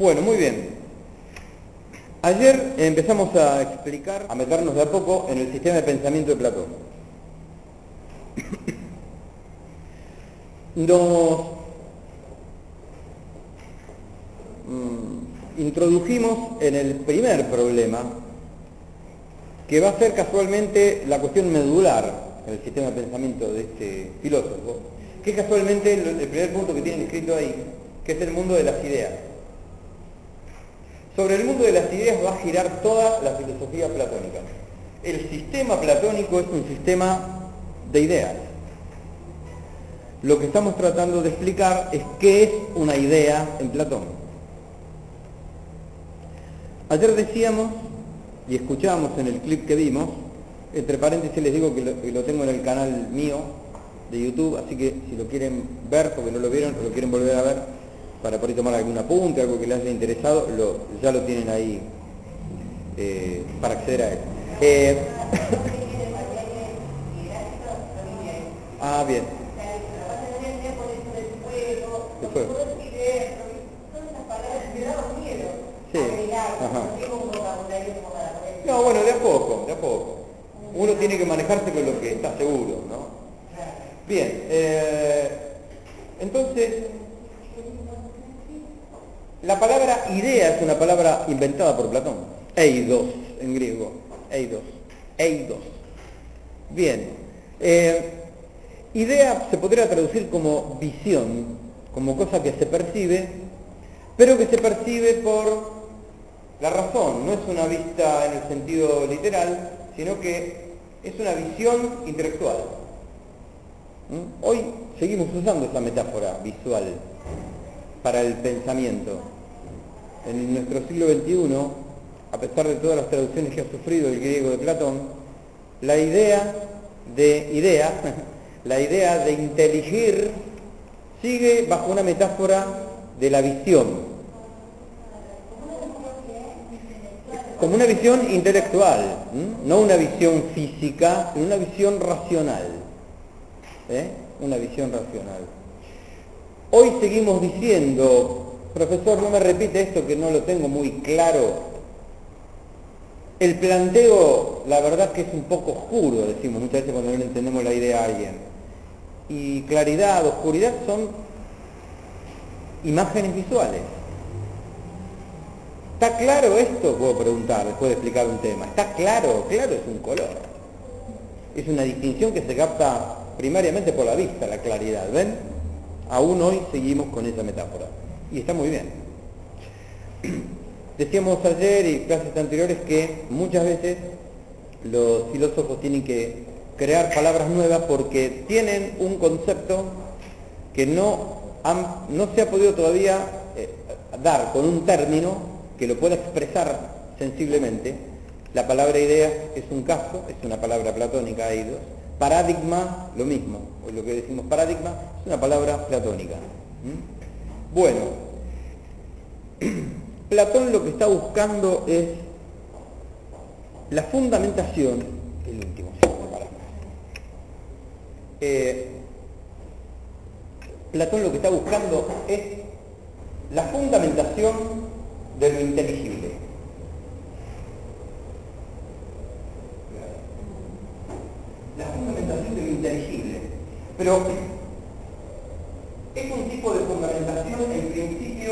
Bueno, muy bien. Ayer empezamos a explicar, a meternos de a poco en el sistema de pensamiento de Platón. Nos introdujimos en el primer problema, que va a ser casualmente la cuestión medular en el sistema de pensamiento de este filósofo, que es casualmente el primer punto que tienen escrito ahí, que es el mundo de las ideas. Sobre el mundo de las ideas va a girar toda la filosofía platónica. El sistema platónico es un sistema de ideas. Lo que estamos tratando de explicar es qué es una idea en Platón. Ayer decíamos, y escuchamos en el clip que vimos, entre paréntesis les digo que lo tengo en el canal mío de YouTube, así que si lo quieren ver, porque no lo vieron, o lo quieren volver a ver, para por ahí tomar algún apunte, algo que les haya interesado, ya lo tienen ahí para acceder a él. Ah, bien. ¿Qué fue? Sí. Ajá. No, bueno, de a poco, de a poco. Uno tiene que manejarse con lo que está seguro, ¿no? Bien, entonces, la palabra idea es una palabra inventada por Platón. Eidos, en griego. Eidos. Eidos. Bien. Idea se podría traducir como visión, como cosa que se percibe, pero que se percibe por la razón. No es una vista en el sentido literal, sino que es una visión intelectual. Hoy seguimos usando esa metáfora visual para el pensamiento. En nuestro siglo XXI, a pesar de todas las traducciones que ha sufrido el griego de Platón, la idea de inteligir sigue bajo una metáfora de la visión, como una visión intelectual, no una visión física, sino una visión racional. Una visión racional. Hoy seguimos diciendo, profesor, no me repite esto que no lo tengo muy claro. El planteo, la verdad que es un poco oscuro, decimos muchas veces cuando no le entendemos la idea a alguien. Y claridad, oscuridad son imágenes visuales. ¿Está claro esto? Puedo preguntar después de explicar un tema. ¿Está claro? Claro es un color. Es una distinción que se capta primariamente por la vista, la claridad. ¿Ven? Aún hoy seguimos con esa metáfora. Y está muy bien. Decíamos ayer y clases anteriores que muchas veces los filósofos tienen que crear palabras nuevas porque tienen un concepto que no se ha podido todavía dar con un término que lo pueda expresar sensiblemente. La palabra idea es un caso, es una palabra platónica, eidos. Paradigma, lo mismo. Hoy lo que decimos paradigma es una palabra platónica. Bueno, Platón lo que está buscando es la fundamentación, el último, Platón lo que está buscando es la fundamentación de lo inteligible. La fundamentación de lo inteligible. Pero es un tipo de fundamentación en principio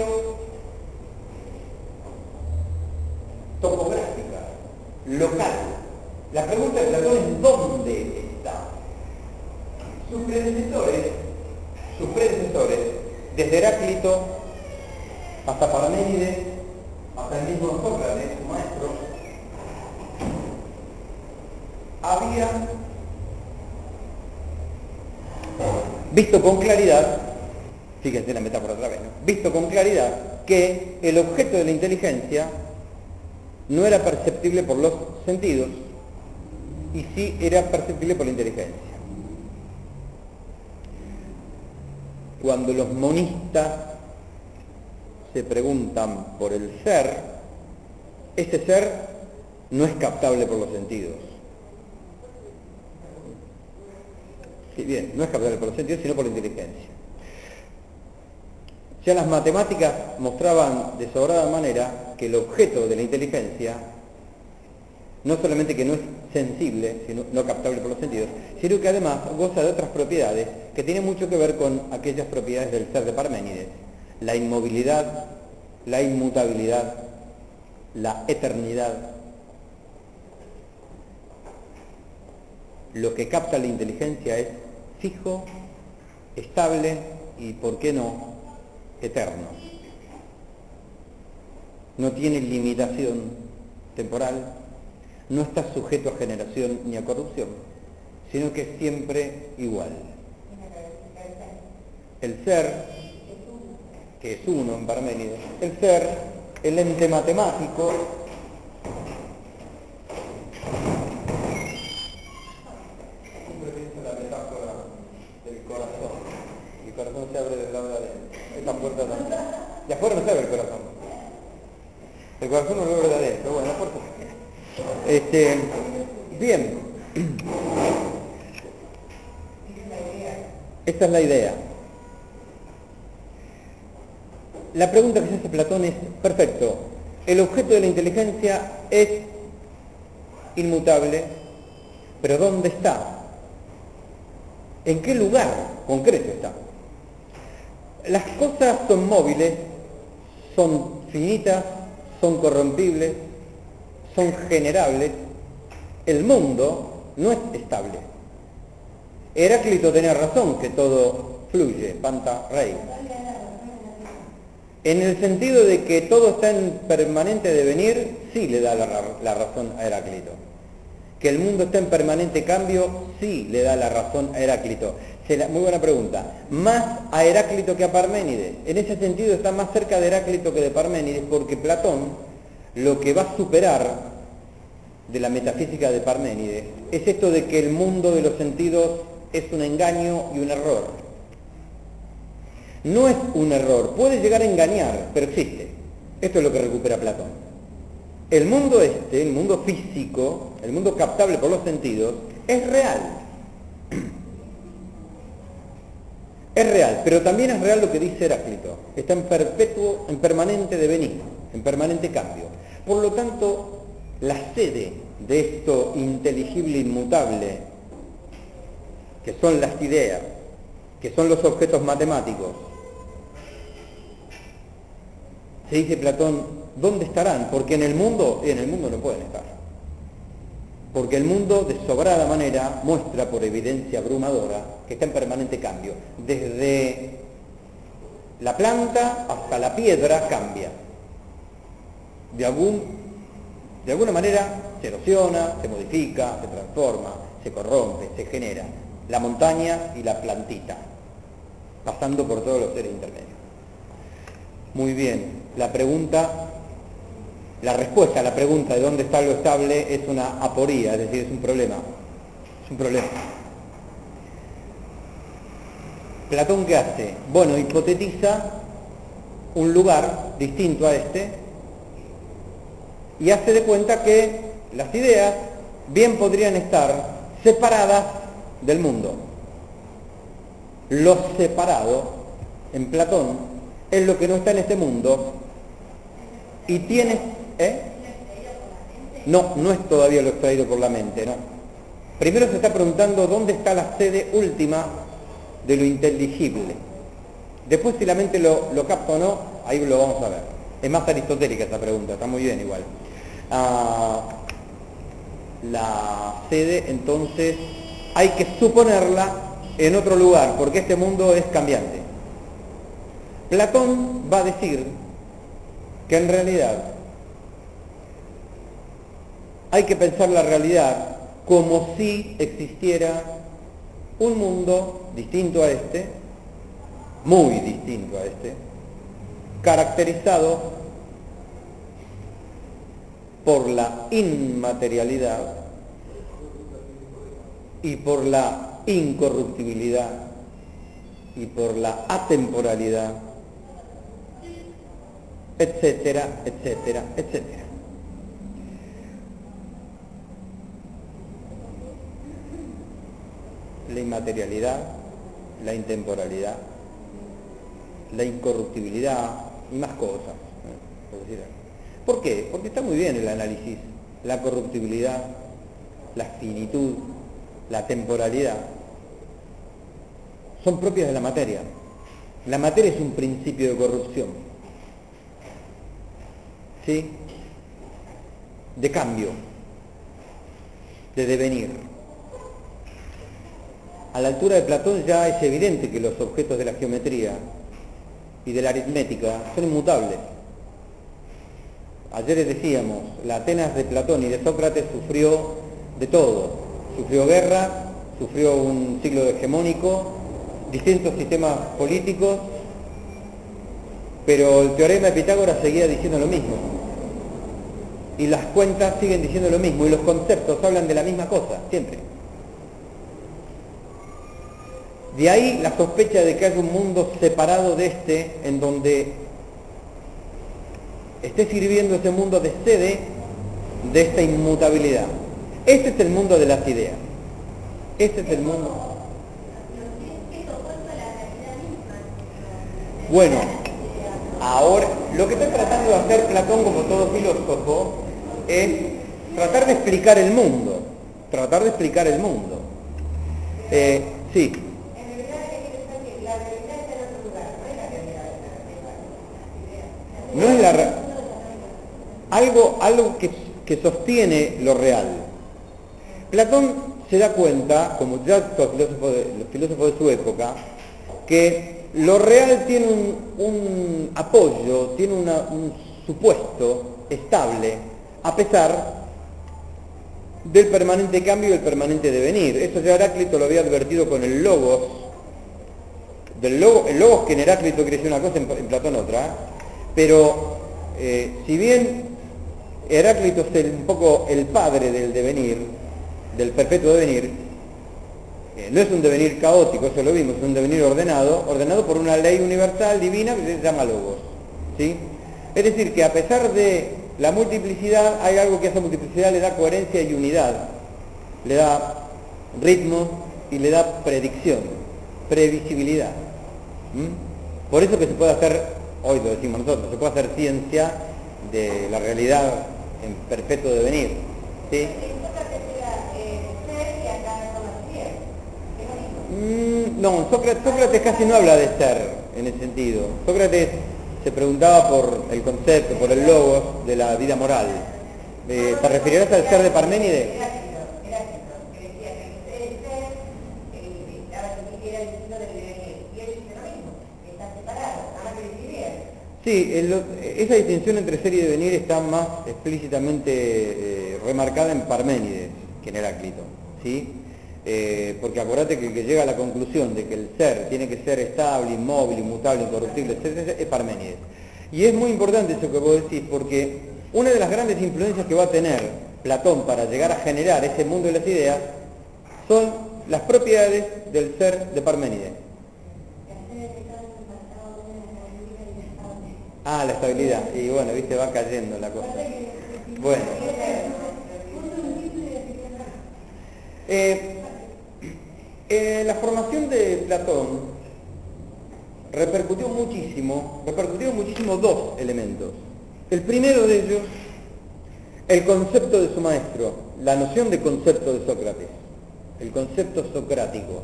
topográfica, local. La pregunta de Platón es ¿dónde está? Sus predecesores, desde Heráclito hasta Parménides, hasta el mismo Sócrates, su maestro, habían visto con claridad, fíjense la metáfora otra vez, ¿no? Visto con claridad que el objeto de la inteligencia no era perceptible por los sentidos y sí era perceptible por la inteligencia. Cuando los monistas se preguntan por el ser, ese ser no es captable por los sentidos. Sí, bien, no es captable por los sentidos, sino por la inteligencia. Ya las matemáticas mostraban de sobrada manera que el objeto de la inteligencia no solamente que no es sensible, sino no captable por los sentidos, sino que además goza de otras propiedades que tienen mucho que ver con aquellas propiedades del ser de Parménides: la inmovilidad, la inmutabilidad, la eternidad. Lo que capta la inteligencia es fijo, estable y, ¿por qué no?, eterno. No tiene limitación temporal, no está sujeto a generación ni a corrupción, sino que es siempre igual. El ser, que es uno en Parménides, el ser, el ente matemático, siempre pienso en la metáfora del corazón. El corazón se abre del lado de adentro, esta puerta también. De afuera no se abre el corazón. El corazón no lo abre de adentro, bueno, la puerta. Bien. Esta es la idea. La pregunta que se hace Platón es, perfecto, el objeto de la inteligencia es inmutable, pero ¿dónde está? ¿En qué lugar concreto está? Las cosas son móviles, son finitas, son corrompibles, son generables. El mundo no es estable. Heráclito tenía razón que todo fluye, panta rei. En el sentido de que todo está en permanente devenir, sí le da la razón a Heráclito. Que el mundo está en permanente cambio, sí le da la razón a Heráclito. Muy buena pregunta. Más a Heráclito que a Parménides. En ese sentido está más cerca de Heráclito que de Parménides, porque Platón lo que va a superar de la metafísica de Parménides es esto de que el mundo de los sentidos es un engaño y un error. No es un error, puede llegar a engañar, pero existe. Esto es lo que recupera Platón. El mundo el mundo físico, el mundo captable por los sentidos, es real. Es real, pero también es real lo que dice Heráclito. Está en permanente devenir, en permanente cambio. Por lo tanto, la sede de esto inteligible inmutable, que son las ideas, que son los objetos matemáticos, se dice Platón, ¿dónde estarán? Porque en el mundo no pueden estar. Porque el mundo de sobrada manera muestra por evidencia abrumadora que está en permanente cambio. Desde la planta hasta la piedra cambia. De alguna manera se erosiona, se modifica, se transforma, se corrompe, se genera. La montaña y la plantita, pasando por todos los seres intermedios. Muy bien, la respuesta a la pregunta de dónde está lo estable es una aporía, es decir, es un problema. Es un problema. ¿Platón qué hace? Bueno, hipotetiza un lugar distinto a este y hace de cuenta que las ideas bien podrían estar separadas del mundo. Lo separado, en Platón, es lo que no está en este mundo y tiene... No, no es todavía lo extraído por la mente, no. Primero se está preguntando dónde está la sede última de lo inteligible. Después, si la mente lo capta o no, ahí lo vamos a ver. Es más aristotélica esa pregunta, está muy bien igual. La sede, entonces, hay que suponerla en otro lugar, porque este mundo es cambiante. Platón va a decir que en realidad hay que pensar la realidad como si existiera un mundo distinto a este, muy distinto a este, caracterizado por la inmaterialidad y por la incorruptibilidad y por la atemporalidad, etcétera, etcétera, etcétera. La inmaterialidad, la intemporalidad, la incorruptibilidad y más cosas. ¿Por qué? Porque está muy bien el análisis, la corruptibilidad, la finitud, la temporalidad, son propias de la materia. La materia es un principio de corrupción, ¿sí? De cambio, de devenir. A la altura de Platón ya es evidente que los objetos de la geometría y de la aritmética son inmutables. Ayer decíamos, la Atenas de Platón y de Sócrates sufrió de todo. Sufrió guerra, sufrió un siglo hegemónico, distintos sistemas políticos, pero el teorema de Pitágoras seguía diciendo lo mismo. Y las cuentas siguen diciendo lo mismo, y los conceptos hablan de la misma cosa, siempre. De ahí la sospecha de que haya un mundo separado de este, en donde esté sirviendo ese mundo de sede de esta inmutabilidad. Este es el mundo de las ideas. Este es el mundo. Bueno, ahora, lo que está tratando de hacer Platón, como todo filósofo, es tratar de explicar el mundo. Tratar de explicar el mundo. Sí. No es algo que sostiene lo real. Platón se da cuenta, como ya los filósofos de su época, que lo real tiene un apoyo, tiene un supuesto estable, a pesar del permanente cambio y el permanente devenir. Eso ya Heráclito lo había advertido con el logos. El logos que en Heráclito quiere decir una cosa, en Platón otra, pero si bien Heráclito es un poco el padre del devenir, del perpetuo devenir, no es un devenir caótico, eso lo vimos, es un devenir ordenado por una ley universal divina que se llama logos, ¿sí? Es decir, que a pesar de la multiplicidad, hay algo que a esa multiplicidad le da coherencia y unidad, le da ritmo y le da predicción, previsibilidad. Por eso que se puede hacer, hoy lo decimos nosotros, se puede hacer ciencia de la realidad en perpetuo devenir, ¿sí? No, Sócrates casi no habla de ser en ese sentido. Sócrates se preguntaba por el concepto, por el logos de la vida moral. ¿Te referirás al ser de Parménides? Sí, esa distinción entre ser y devenir está más explícitamente remarcada en Parménides que en Heráclito, ¿sí? Porque acuérdate que el que llega a la conclusión de que el ser tiene que ser estable, inmóvil, inmutable, incorruptible, etc., es Parménides. Y es muy importante eso que vos decís, porque una de las grandes influencias que va a tener Platón para llegar a generar ese mundo de las ideas son las propiedades del ser de Parménides. Ah, la estabilidad. Y bueno, viste, va cayendo la cosa. Bueno. La formación de Platón repercutió muchísimo dos elementos. El primero de ellos, el concepto de su maestro, la noción de concepto de Sócrates, el concepto socrático.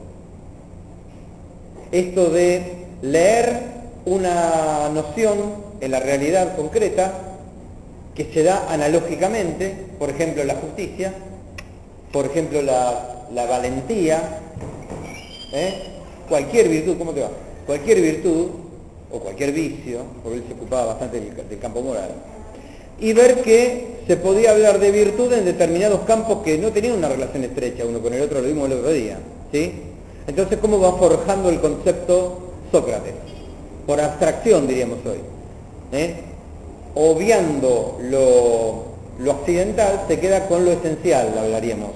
Esto de leer una noción en la realidad concreta que se da analógicamente, por ejemplo la justicia, por ejemplo la valentía, cualquier virtud, ¿cómo te va? Cualquier virtud o cualquier vicio, porque él se ocupaba bastante del campo moral, y ver que se podía hablar de virtud en determinados campos que no tenían una relación estrecha uno con el otro, lo vimos el otro día, ¿sí? Entonces, ¿cómo va forjando el concepto Sócrates? Por abstracción, diríamos hoy. Obviando lo accidental, se queda con lo esencial, hablaríamos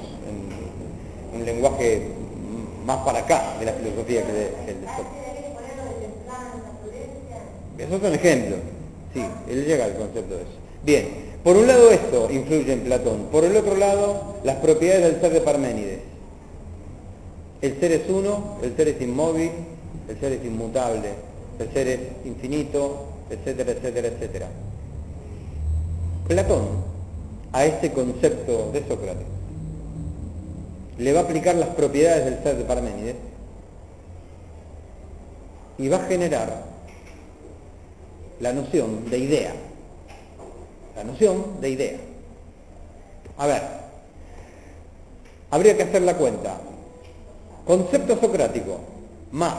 en un lenguaje más para acá de la filosofía que el de Sócrates. Esos son ejemplos. Sí, él llega al concepto de eso. Bien, por un lado esto influye en Platón, por el otro lado las propiedades del ser de Parménides. El ser es uno, el ser es inmóvil, el ser es inmutable, el ser es infinito, etcétera, etcétera, etcétera. Platón, a este concepto de Sócrates, le va a aplicar las propiedades del ser de Parménides y va a generar la noción de idea. La noción de idea. A ver, habría que hacer la cuenta. Concepto socrático más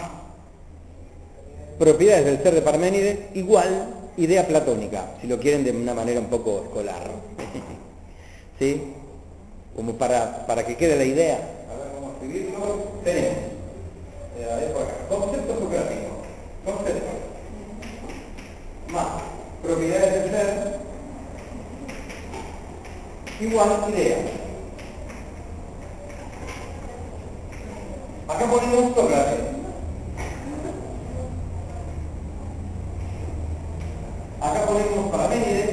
propiedades del ser de Parménides igual idea platónica, si lo quieren de una manera un poco escolar. ¿Sí? Como para que quede la idea. A ver cómo escribirlo. Tenemos. Concepto socrático. Concepto. Más propiedades del ser igual idea. Acá ponemos Sócrates. Acá ponemos Parménides.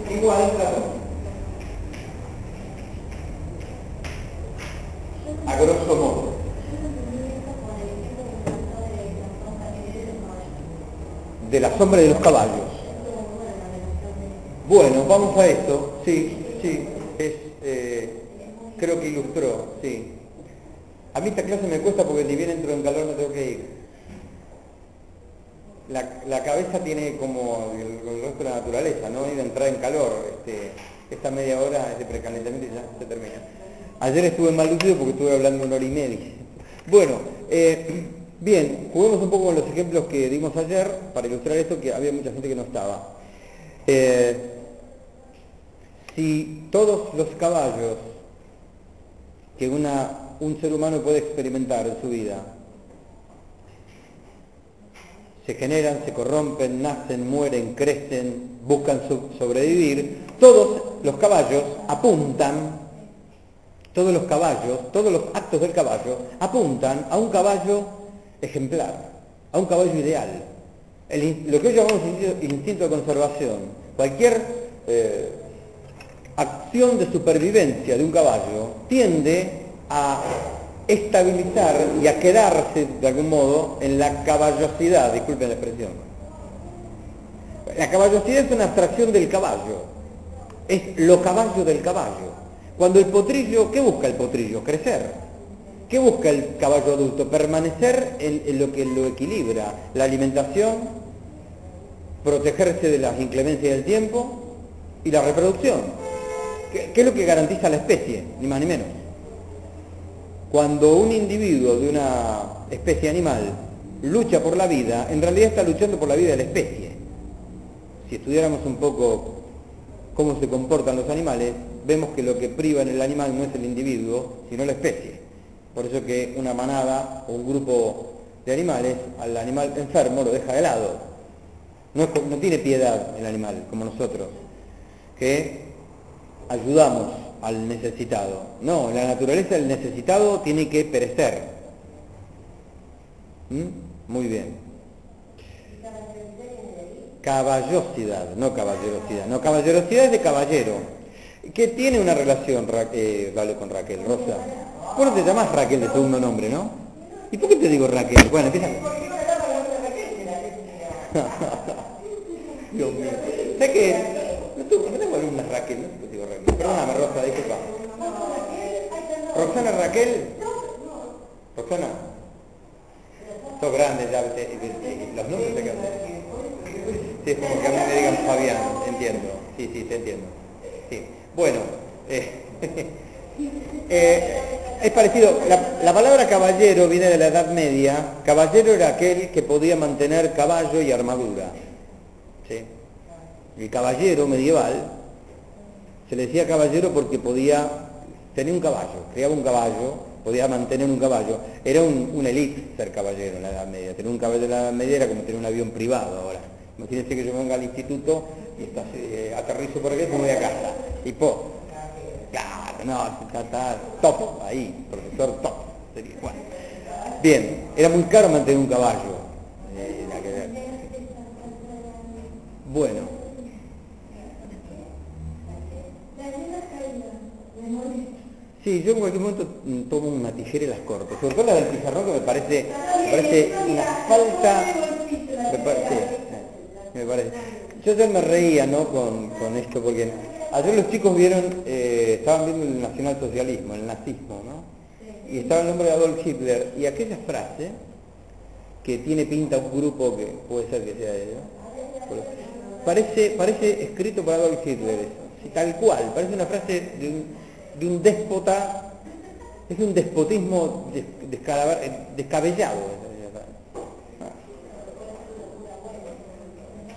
Igual Platón. A grosso modo. De la sombra de los caballos. Bueno, vamos a esto. Sí, creo que ilustró, sí. A mí esta clase me cuesta porque ni bien entro en calor me tengo que ir. La cabeza tiene como el resto de la naturaleza, ¿no? Y de entrar en calor. Esta media hora es de precalentamiento y ya se termina. Ayer estuve mal lucido porque estuve hablando 1 hora y media. Bueno, bien, juguemos un poco con los ejemplos que dimos ayer para ilustrar esto, que había mucha gente que no estaba. Si todos los caballos que un ser humano puede experimentar en su vida se generan, se corrompen, nacen, mueren, crecen, buscan sobrevivir, todos los caballos apuntan, todos los actos del caballo apuntan a un caballo ejemplar, a un caballo ideal. Lo que hoy llamamos instinto de conservación, cualquier acción de supervivencia de un caballo tiende a estabilizar y a quedarse de algún modo en la caballosidad, disculpen la expresión. La caballosidad es una abstracción del caballo, es lo caballo del caballo. Cuando el potrillo, ¿qué busca el potrillo? Crecer. ¿Qué busca el caballo adulto? Permanecer en lo que lo equilibra, la alimentación, protegerse de las inclemencias del tiempo y la reproducción. ¿Qué es lo que garantiza la especie? Ni más ni menos. Cuando un individuo de una especie animal lucha por la vida, en realidad está luchando por la vida de la especie. Si estudiáramos un poco cómo se comportan los animales, vemos que lo que priva en el animal no es el individuo, sino la especie. Por eso que una manada o un grupo de animales, al animal enfermo lo deja de lado. No tiene piedad el animal, como nosotros, que ayudamos al necesitado. No, en la naturaleza el necesitado tiene que perecer. Muy bien. Caballosidad, no caballerosidad. No, caballerosidad es de caballero. ¿Qué tiene una relación vale con Raquel, Rosa? Vos no te llamás Raquel de segundo nombre, ¿no? ¿Y por qué te digo Raquel? Bueno, empieza. Dios mío. ¿Sabes qué? No tengo alumnas Raquel, no te digo Raquel. Perdóname, Rosa, disculpa. ¿Roxana Raquel? ¿Roxana? Sos grande ya, los nombres se quedan. Sí, es como que a mí me digan Fabián, entiendo. Sí, te entiendo. Sí. Bueno, es parecido. La palabra caballero viene de la Edad Media. Caballero era aquel que podía mantener caballo y armadura. ¿Sí? El caballero medieval se le decía caballero porque podía tener un caballo, criaba un caballo, podía mantener un caballo. Era un elite ser caballero en la Edad Media. Tener un caballo en la Edad Media era como tener un avión privado ahora. Imagínense que yo venga al instituto y aterrizo por aquí y me voy a casa. Y claro, no, está top ahí, profesor top. Sería, bueno. Bien, era muy caro mantener un caballo. Bueno. Sí, Sí, yo en cualquier momento tomo una tijera y las corto. Sobre todo la del pizarrón, que me parece una falta. Me parece. Yo ya me reía, ¿no? con esto, porque ayer los chicos vieron, estaban viendo el nacionalsocialismo, el nazismo, ¿no? Y estaba el nombre de Adolf Hitler, y aquella frase, que tiene pinta un grupo que puede ser que sea ellos, parece escrito por Adolf Hitler, eso, tal cual, parece una frase de un déspota, es un despotismo descabellado.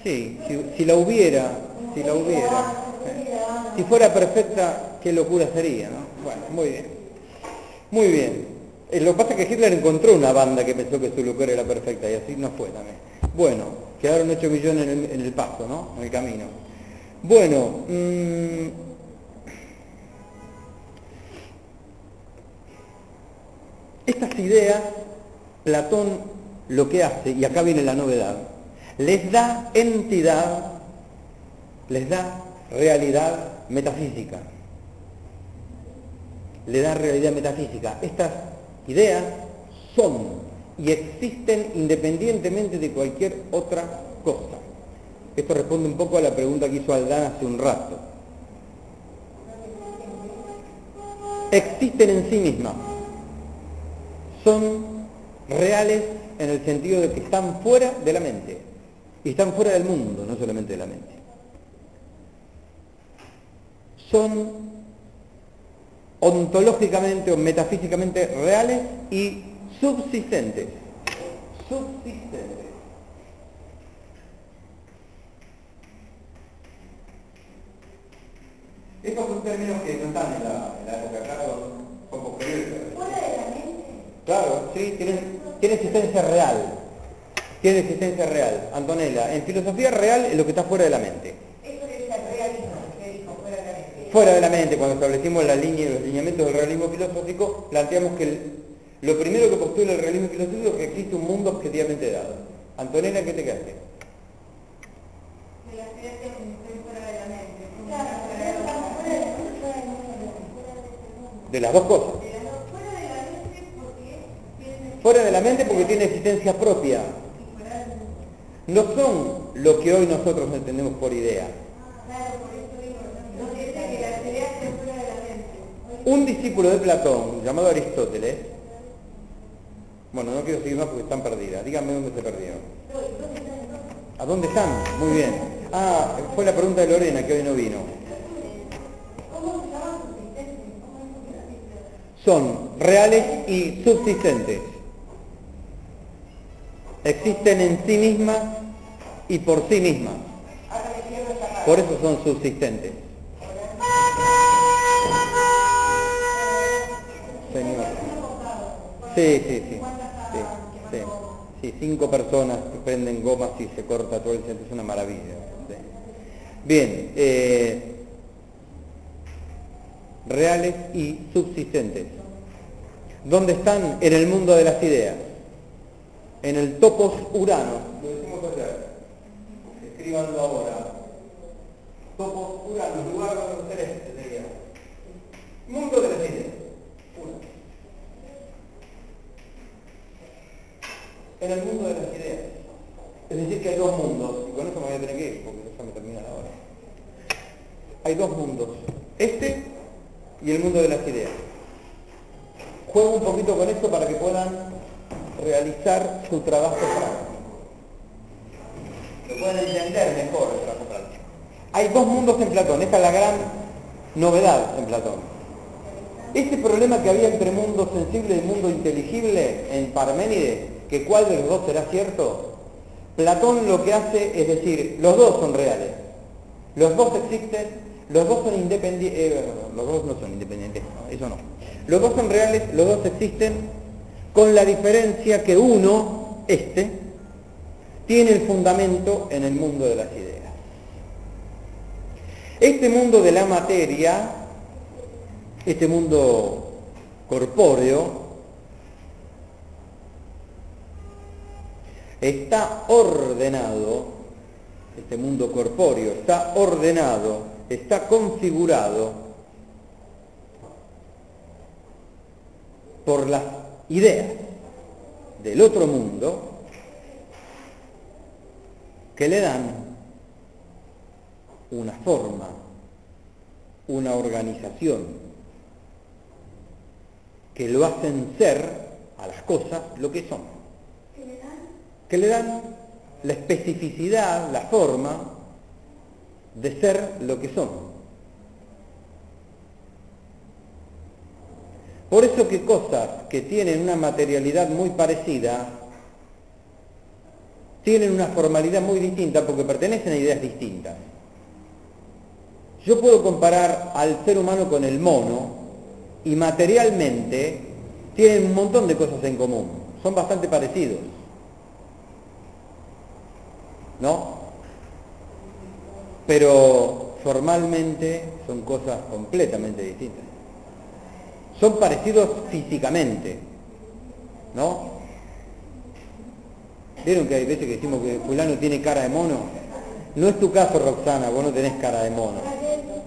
Sí, si la hubiera, si fuera perfecta, qué locura sería, ¿no? Bueno, muy bien. Lo que pasa es que Hitler encontró una banda que pensó que su locura era perfecta y así no fue también. Bueno, quedaron 8 millones en el paso, ¿no? En el camino. Bueno, estas ideas, Platón lo que hace, y acá viene la novedad, les da entidad, les da realidad metafísica. Le da realidad metafísica. Estas ideas son y existen independientemente de cualquier otra cosa. Esto responde un poco a la pregunta que hizo Aldán hace un rato. Existen en sí mismas. Son reales en el sentido de que están fuera de la mente. Y están fuera del mundo, no solamente de la mente. Son ontológicamente o metafísicamente reales y subsistentes. Estos son términos que no están en la época, claro, son posteriores. ¿Fuera de la mente? Claro, sí, tiene existencia real. Tiene existencia real. Antonella, en filosofía real es lo que está fuera de la mente. Eso es el realismo, que dijo, fuera de la mente. Fuera de la mente, cuando establecimos los lineamientos del realismo filosófico, planteamos que lo primero que postula el realismo filosófico es que existe un mundo objetivamente dado. Antonella, ¿qué te quedaste? De las ideas que estén fuera de la mente. De las dos cosas. Fuera de la mente porque tiene existencia propia. No son lo que hoy nosotros entendemos por idea. Claro, por eso digo, no dice que las ideas estén fuera de la mente. Un discípulo de Platón, llamado Aristóteles, bueno, no quiero seguir más porque están perdidas. Díganme dónde se perdieron. ¿A dónde están? Muy bien. Ah, fue la pregunta de Lorena, que hoy no vino. ¿Cómo se llama subsistente? Son reales y subsistentes. Existen en sí mismas y por sí mismas. Por eso son subsistentes. Señor. Sí, 5 personas prenden gomas y se corta todo el centro, es una maravilla. Sí. Bien, reales y subsistentes. ¿Dónde están? En el mundo de las ideas. En el topos urano. Lo decimos ayer. Escríbanlo ahora. Topos urano, lugar donde los celestes sería. Mundo de las ideas. En el mundo de las ideas. Es decir, que hay dos mundos, y con eso me voy a tener que ir, porque ya me termina la hora. Hay dos mundos, este y el mundo de las ideas. Juego un poquito con esto para que puedan realizar su trabajo práctico. Lo pueden entender mejor el trabajo práctico. Hay dos mundos en Platón, esta es la gran novedad en Platón. Ese problema que había entre mundo sensible y mundo inteligible en Parménides, que cuál de los dos será cierto, Platón lo que hace es decir, los dos son reales, los dos existen, los dos son independientes, los dos no son independientes, no, eso no. Los dos son reales, los dos existen, con la diferencia que uno, tiene el fundamento en el mundo de las ideas. Este mundo de la materia, este mundo corpóreo, está ordenado, este mundo corpóreo está ordenado, está configurado por las ideas del otro mundo que le dan una forma, una organización, que lo hacen ser a las cosas lo que son. Que le dan la especificidad, la forma de ser lo que son. Por eso que cosas que tienen una materialidad muy parecida, tienen una formalidad muy distinta porque pertenecen a ideas distintas. Yo puedo comparar al ser humano con el mono y materialmente tienen un montón de cosas en común, son bastante parecidos, ¿no? Pero formalmente son cosas completamente distintas. Son parecidos físicamente, ¿no? ¿Vieron que hay veces que decimos que fulano tiene cara de mono? No es tu caso, Roxana, vos no tenés cara de mono,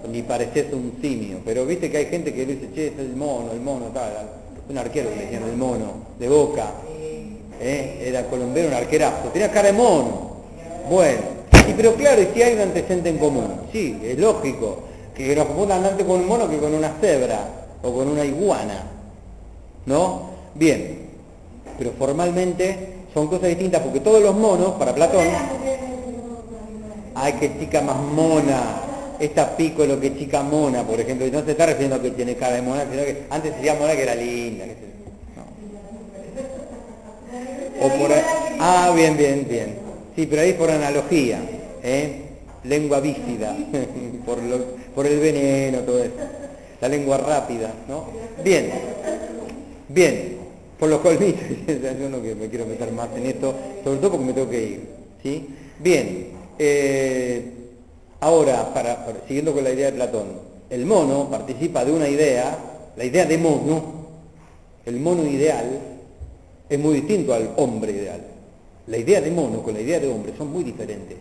ni pareces un simio, pero viste que hay gente que dice, che, es el mono, tal, un arquero que le decían el mono, de Boca, era colombiano, un arquerazo, tenía cara de mono. Bueno, pero claro, y si hay un antecedente en común, sí, es lógico, que nos confundan antes con un mono que con una cebra, o con una iguana, ¿no? Bien, pero formalmente son cosas distintas, porque todos los monos, para Platón, ay, qué chica más mona, esta Piccolo, qué chica mona, por ejemplo, y no se está refiriendo a que tiene cara de mona, sino que antes se decía mona que era linda, no. O por ahí, bien, sí, pero ahí por analogía, lengua bífida, por el veneno, todo eso, la lengua rápida, ¿no? Bien, por los colmitos, yo no me quiero meter más en esto, sobre todo porque me tengo que ir, ¿sí? Bien, ahora, siguiendo con la idea de Platón, el mono participa de una idea, la idea de mono, el mono ideal, es muy distinto al hombre ideal. La idea de mono con la idea de hombre son muy diferentes.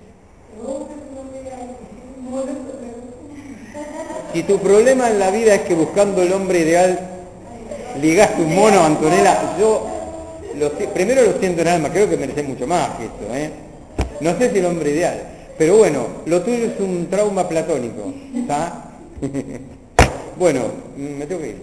Si tu problema en la vida es que buscando el hombre ideal ligaste un mono, Antonella, yo primero lo siento en el alma, creo que mereces mucho más que esto, No sé si el hombre ideal, pero bueno, lo tuyo es un trauma platónico, ¿está? Bueno, me tengo que ir.